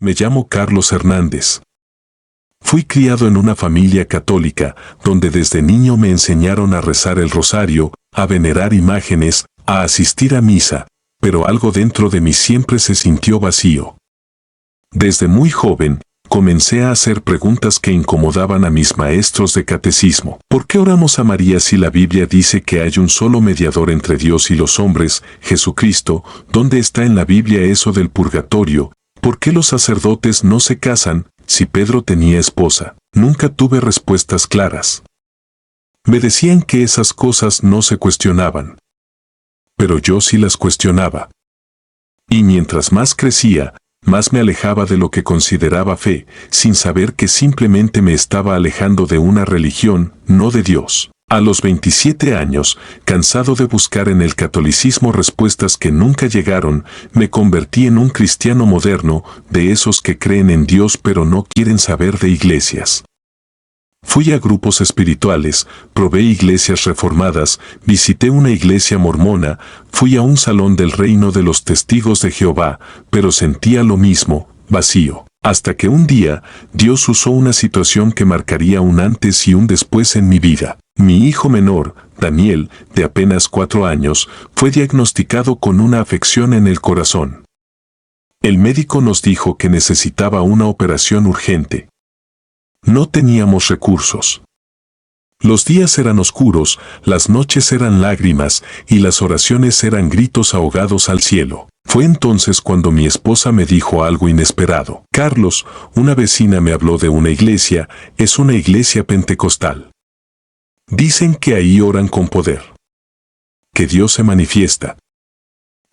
Me llamo Carlos Hernández. Fui criado en una familia católica, donde desde niño me enseñaron a rezar el rosario, a venerar imágenes, a asistir a misa, pero algo dentro de mí siempre se sintió vacío. Desde muy joven, comencé a hacer preguntas que incomodaban a mis maestros de catecismo. ¿Por qué oramos a María si la Biblia dice que hay un solo mediador entre Dios y los hombres, Jesucristo? ¿Dónde está en la Biblia eso del purgatorio? ¿Por qué los sacerdotes no se casan si Pedro tenía esposa? Nunca tuve respuestas claras. Me decían que esas cosas no se cuestionaban. Pero yo sí las cuestionaba. Y mientras más crecía, más me alejaba de lo que consideraba fe, sin saber que simplemente me estaba alejando de una religión, no de Dios. A los 27 años, cansado de buscar en el catolicismo respuestas que nunca llegaron, me convertí en un cristiano moderno, de esos que creen en Dios pero no quieren saber de iglesias. Fui a grupos espirituales, probé iglesias reformadas, visité una iglesia mormona, fui a un salón del reino de los testigos de Jehová, pero sentía lo mismo, vacío. Hasta que un día, Dios usó una situación que marcaría un antes y un después en mi vida. Mi hijo menor, Daniel, de apenas 4 años, fue diagnosticado con una afección en el corazón. El médico nos dijo que necesitaba una operación urgente. No teníamos recursos. Los días eran oscuros, las noches eran lágrimas y las oraciones eran gritos ahogados al cielo. Fue entonces cuando mi esposa me dijo algo inesperado. Carlos, una vecina me habló de una iglesia, es una iglesia pentecostal. Dicen que ahí oran con poder. Que Dios se manifiesta.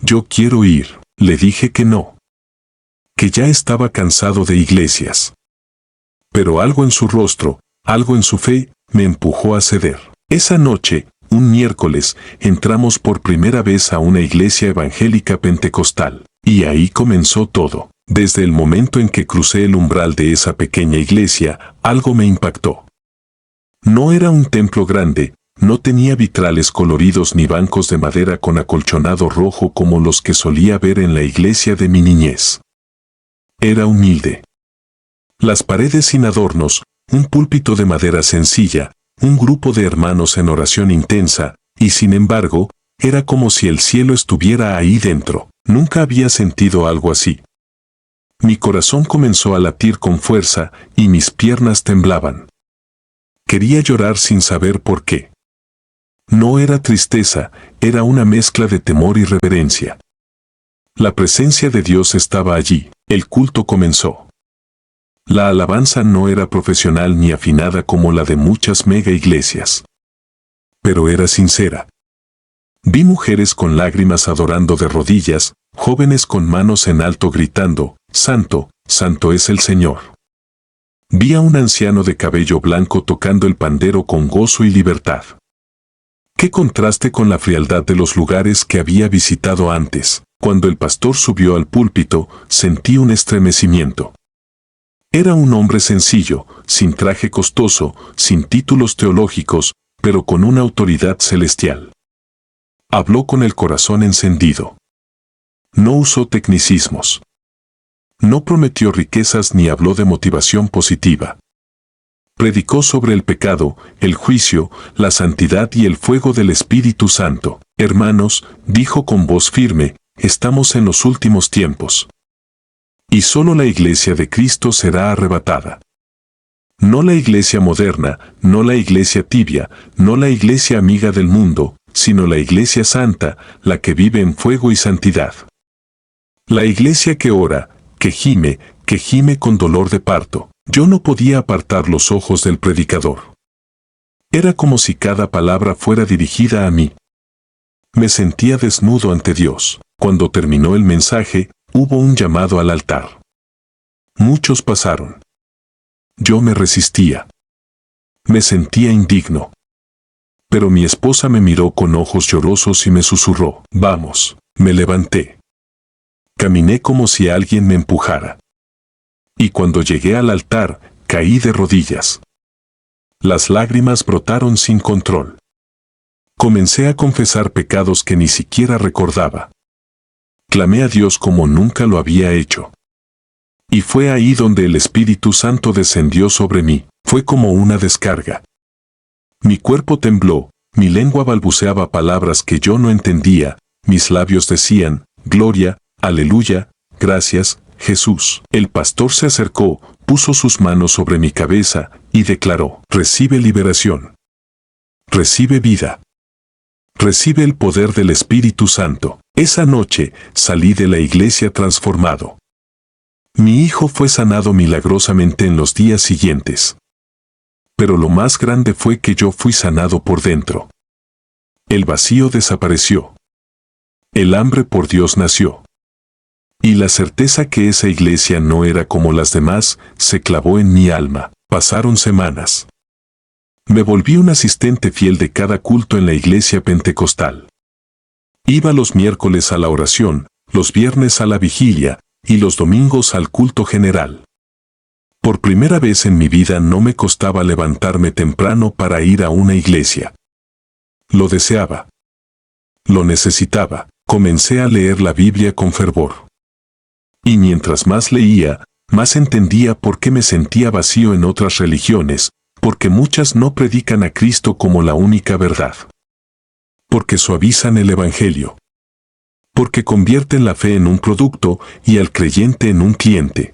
Yo quiero ir. Le dije que no. Que ya estaba cansado de iglesias. Pero algo en su rostro, algo en su fe, me empujó a ceder. Esa noche, un miércoles, entramos por primera vez a una iglesia evangélica pentecostal. Y ahí comenzó todo. Desde el momento en que crucé el umbral de esa pequeña iglesia, algo me impactó. No era un templo grande, no tenía vitrales coloridos ni bancos de madera con acolchonado rojo como los que solía ver en la iglesia de mi niñez. Era humilde. Las paredes sin adornos, un púlpito de madera sencilla, un grupo de hermanos en oración intensa, y sin embargo, era como si el cielo estuviera ahí dentro. Nunca había sentido algo así. Mi corazón comenzó a latir con fuerza y mis piernas temblaban. Quería llorar sin saber por qué. No era tristeza, era una mezcla de temor y reverencia. La presencia de Dios estaba allí. El culto comenzó. La alabanza no era profesional ni afinada como la de muchas mega iglesias. Pero era sincera. Vi mujeres con lágrimas adorando de rodillas, jóvenes con manos en alto gritando, «Santo, santo es el Señor». Vi a un anciano de cabello blanco tocando el pandero con gozo y libertad. Qué contraste con la frialdad de los lugares que había visitado antes. Cuando el pastor subió al púlpito, sentí un estremecimiento. Era un hombre sencillo, sin traje costoso, sin títulos teológicos, pero con una autoridad celestial. Habló con el corazón encendido. No usó tecnicismos. No prometió riquezas ni habló de motivación positiva. Predicó sobre el pecado, el juicio, la santidad y el fuego del Espíritu Santo. Hermanos, dijo con voz firme, estamos en los últimos tiempos. Y solo la iglesia de Cristo será arrebatada. No la iglesia moderna, no la iglesia tibia, no la iglesia amiga del mundo, sino la iglesia santa, la que vive en fuego y santidad. La iglesia que ora, que gime con dolor de parto. Yo no podía apartar los ojos del predicador. Era como si cada palabra fuera dirigida a mí. Me sentía desnudo ante Dios. Cuando terminó el mensaje, hubo un llamado al altar. Muchos pasaron. Yo me resistía. Me sentía indigno. Pero mi esposa me miró con ojos llorosos y me susurró, «Vamos». Me levanté. Caminé como si alguien me empujara. Y cuando llegué al altar, caí de rodillas. Las lágrimas brotaron sin control. Comencé a confesar pecados que ni siquiera recordaba. Clamé a Dios como nunca lo había hecho. Y fue ahí donde el Espíritu Santo descendió sobre mí. Fue como una descarga. Mi cuerpo tembló, mi lengua balbuceaba palabras que yo no entendía, mis labios decían, Gloria, Aleluya, gracias, Jesús. El pastor se acercó, puso sus manos sobre mi cabeza y declaró, recibe liberación. Recibe vida. Recibe el poder del Espíritu Santo. Esa noche salí de la iglesia transformado. Mi hijo fue sanado milagrosamente en los días siguientes. Pero lo más grande fue que yo fui sanado por dentro. El vacío desapareció. El hambre por Dios nació. Y la certeza que esa iglesia no era como las demás se clavó en mi alma. Pasaron semanas. Me volví un asistente fiel de cada culto en la iglesia pentecostal. Iba los miércoles a la oración, los viernes a la vigilia y los domingos al culto general. Por primera vez en mi vida no me costaba levantarme temprano para ir a una iglesia. Lo deseaba. Lo necesitaba. Comencé a leer la Biblia con fervor. Y mientras más leía, más entendía por qué me sentía vacío en otras religiones, porque muchas no predican a Cristo como la única verdad. Porque suavizan el Evangelio. Porque convierten la fe en un producto y al creyente en un cliente.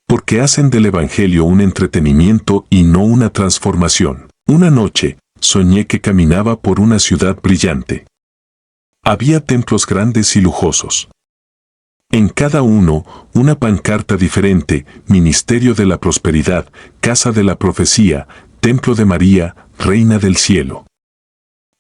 Porque hacen del Evangelio un entretenimiento y no una transformación. Una noche, soñé que caminaba por una ciudad brillante. Había templos grandes y lujosos. En cada uno, una pancarta diferente, Ministerio de la Prosperidad, Casa de la Profecía, Templo de María, Reina del Cielo.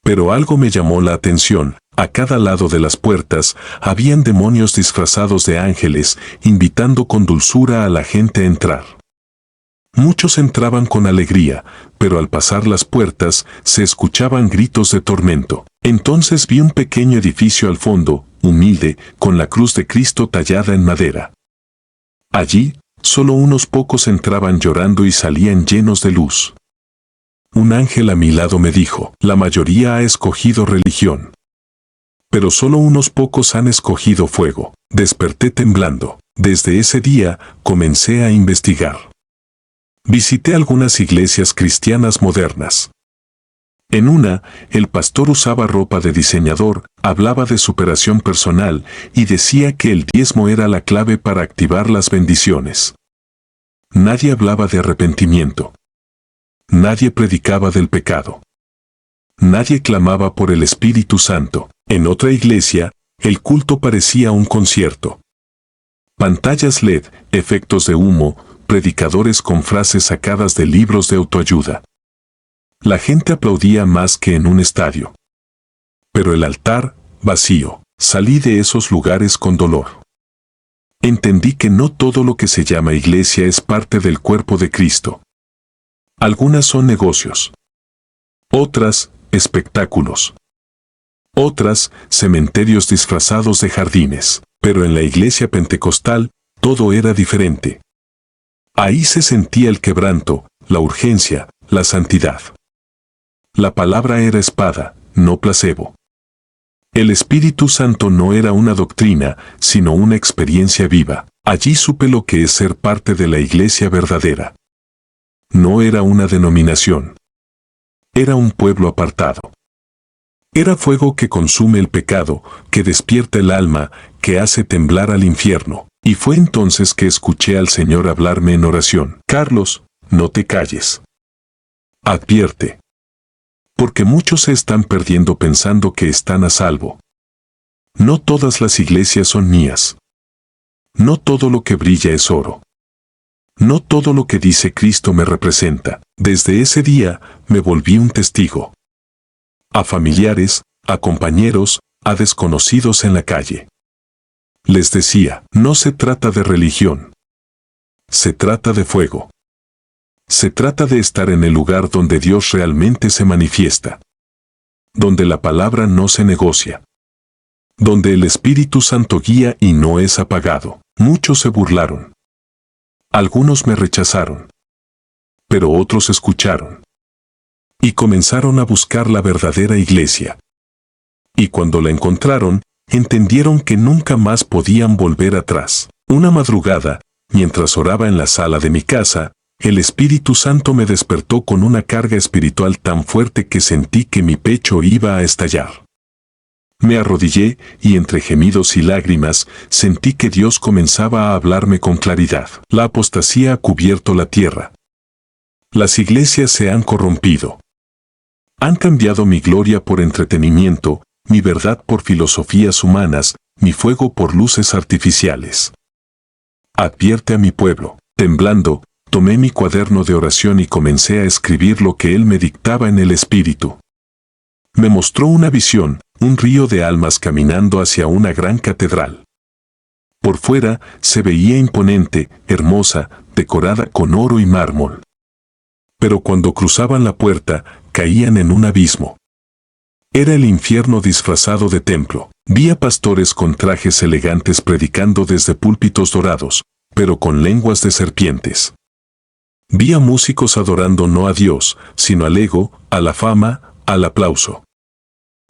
Pero algo me llamó la atención. A cada lado de las puertas habían demonios disfrazados de ángeles, invitando con dulzura a la gente a entrar. Muchos entraban con alegría, pero al pasar las puertas se escuchaban gritos de tormento. Entonces vi un pequeño edificio al fondo, humilde, con la cruz de Cristo tallada en madera. Allí, solo unos pocos entraban llorando y salían llenos de luz. Un ángel a mi lado me dijo, la mayoría ha escogido religión. Pero solo unos pocos han escogido fuego. Desperté temblando. Desde ese día, comencé a investigar. Visité algunas iglesias cristianas modernas. En una, el pastor usaba ropa de diseñador, hablaba de superación personal y decía que el diezmo era la clave para activar las bendiciones. Nadie hablaba de arrepentimiento. Nadie predicaba del pecado. Nadie clamaba por el Espíritu Santo. En otra iglesia, el culto parecía un concierto. Pantallas LED, efectos de humo, predicadores con frases sacadas de libros de autoayuda. La gente aplaudía más que en un estadio. Pero el altar, vacío. Salí de esos lugares con dolor. Entendí que no todo lo que se llama iglesia es parte del cuerpo de Cristo. Algunas son negocios. Otras, espectáculos. Otras, cementerios disfrazados de jardines. Pero en la iglesia pentecostal, todo era diferente. Ahí se sentía el quebranto, la urgencia, la santidad. La palabra era espada, no placebo. El Espíritu Santo no era una doctrina, sino una experiencia viva. Allí supe lo que es ser parte de la iglesia verdadera. No era una denominación. Era un pueblo apartado. Era fuego que consume el pecado, que despierta el alma, que hace temblar al infierno. Y fue entonces que escuché al Señor hablarme en oración. Carlos, no te calles. Advierte. Porque muchos se están perdiendo pensando que están a salvo. No todas las iglesias son mías. No todo lo que brilla es oro. No todo lo que dice Cristo me representa. Desde ese día, me volví un testigo. A familiares, a compañeros, a desconocidos en la calle. Les decía, no se trata de religión. Se trata de fuego. Se trata de estar en el lugar donde Dios realmente se manifiesta. Donde la palabra no se negocia. Donde el Espíritu Santo guía y no es apagado. Muchos se burlaron. Algunos me rechazaron. Pero otros escucharon. Y comenzaron a buscar la verdadera iglesia. Y cuando la encontraron, entendieron que nunca más podían volver atrás. Una madrugada, mientras oraba en la sala de mi casa, el Espíritu Santo me despertó con una carga espiritual tan fuerte que sentí que mi pecho iba a estallar. Me arrodillé y entre gemidos y lágrimas sentí que Dios comenzaba a hablarme con claridad. La apostasía ha cubierto la tierra. Las iglesias se han corrompido. Han cambiado mi gloria por entretenimiento, mi verdad por filosofías humanas, mi fuego por luces artificiales. Advierte a mi pueblo. Temblando, tomé mi cuaderno de oración y comencé a escribir lo que él me dictaba en el Espíritu. Me mostró una visión, un río de almas caminando hacia una gran catedral. Por fuera se veía imponente, hermosa, decorada con oro y mármol. Pero cuando cruzaban la puerta, caían en un abismo. Era el infierno disfrazado de templo. Vi a pastores con trajes elegantes predicando desde púlpitos dorados, pero con lenguas de serpientes. Vi a músicos adorando no a Dios, sino al ego, a la fama, al aplauso.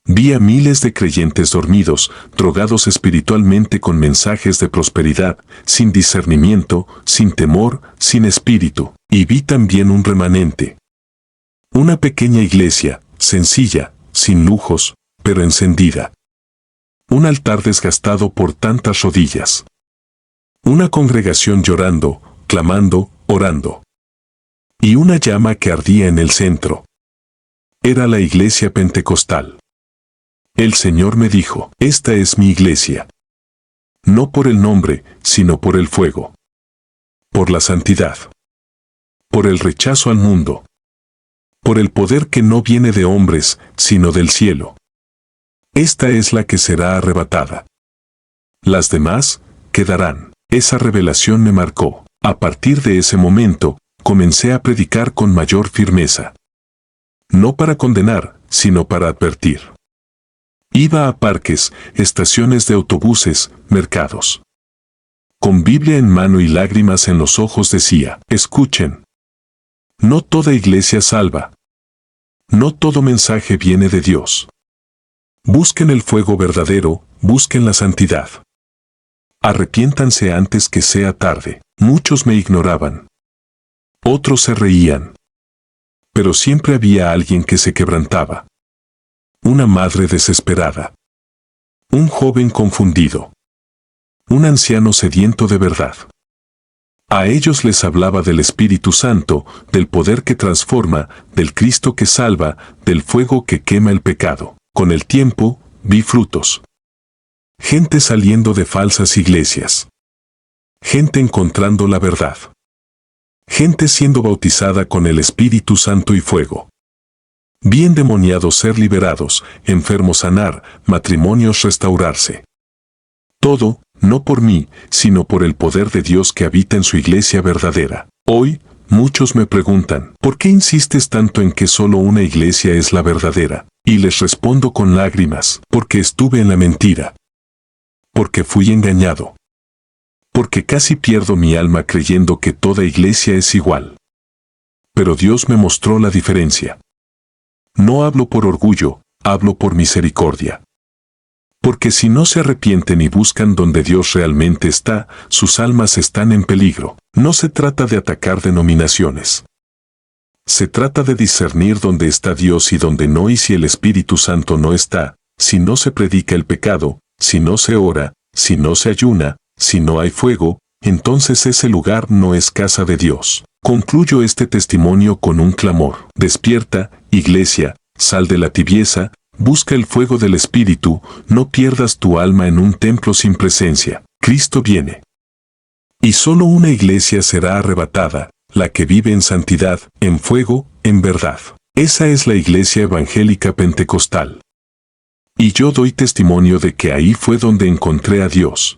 Vi a miles de creyentes dormidos, drogados espiritualmente con mensajes de prosperidad, sin discernimiento, sin temor, sin espíritu. Y vi también un remanente. Una pequeña iglesia, sencilla, sin lujos, pero encendida. Un altar desgastado por tantas rodillas. Una congregación llorando, clamando, orando. Y una llama que ardía en el centro. Era la iglesia pentecostal. El Señor me dijo, esta es mi iglesia. No por el nombre, sino por el fuego. Por la santidad. Por el rechazo al mundo. Por el poder que no viene de hombres, sino del cielo. Esta es la que será arrebatada. Las demás, quedarán. Esa revelación me marcó. A partir de ese momento, comencé a predicar con mayor firmeza. No para condenar, sino para advertir. Iba a parques, estaciones de autobuses, mercados. Con Biblia en mano y lágrimas en los ojos decía, escuchen. No toda iglesia salva. No todo mensaje viene de Dios. Busquen el fuego verdadero, busquen la santidad. Arrepiéntanse antes que sea tarde. Muchos me ignoraban. Otros se reían. Pero siempre había alguien que se quebrantaba. Una madre desesperada. Un joven confundido. Un anciano sediento de verdad. A ellos les hablaba del Espíritu Santo, del poder que transforma, del Cristo que salva, del fuego que quema el pecado. Con el tiempo, vi frutos. Gente saliendo de falsas iglesias. Gente encontrando la verdad. Gente siendo bautizada con el Espíritu Santo y fuego. Vi endemoniados ser liberados, enfermos sanar, matrimonios restaurarse. Todo, no por mí, sino por el poder de Dios que habita en su iglesia verdadera. Hoy, muchos me preguntan, ¿por qué insistes tanto en que solo una iglesia es la verdadera? Y les respondo con lágrimas, porque estuve en la mentira. Porque fui engañado. Porque casi pierdo mi alma creyendo que toda iglesia es igual. Pero Dios me mostró la diferencia. No hablo por orgullo, hablo por misericordia. Porque si no se arrepienten y buscan donde Dios realmente está, sus almas están en peligro. No se trata de atacar denominaciones. Se trata de discernir dónde está Dios y dónde no, y si el Espíritu Santo no está, si no se predica el pecado, si no se ora, si no se ayuna, si no hay fuego, entonces ese lugar no es casa de Dios. Concluyo este testimonio con un clamor. Despierta, iglesia, sal de la tibieza, busca el fuego del Espíritu, no pierdas tu alma en un templo sin presencia. Cristo viene. Y solo una iglesia será arrebatada, la que vive en santidad, en fuego, en verdad. Esa es la iglesia evangélica pentecostal. Y yo doy testimonio de que ahí fue donde encontré a Dios.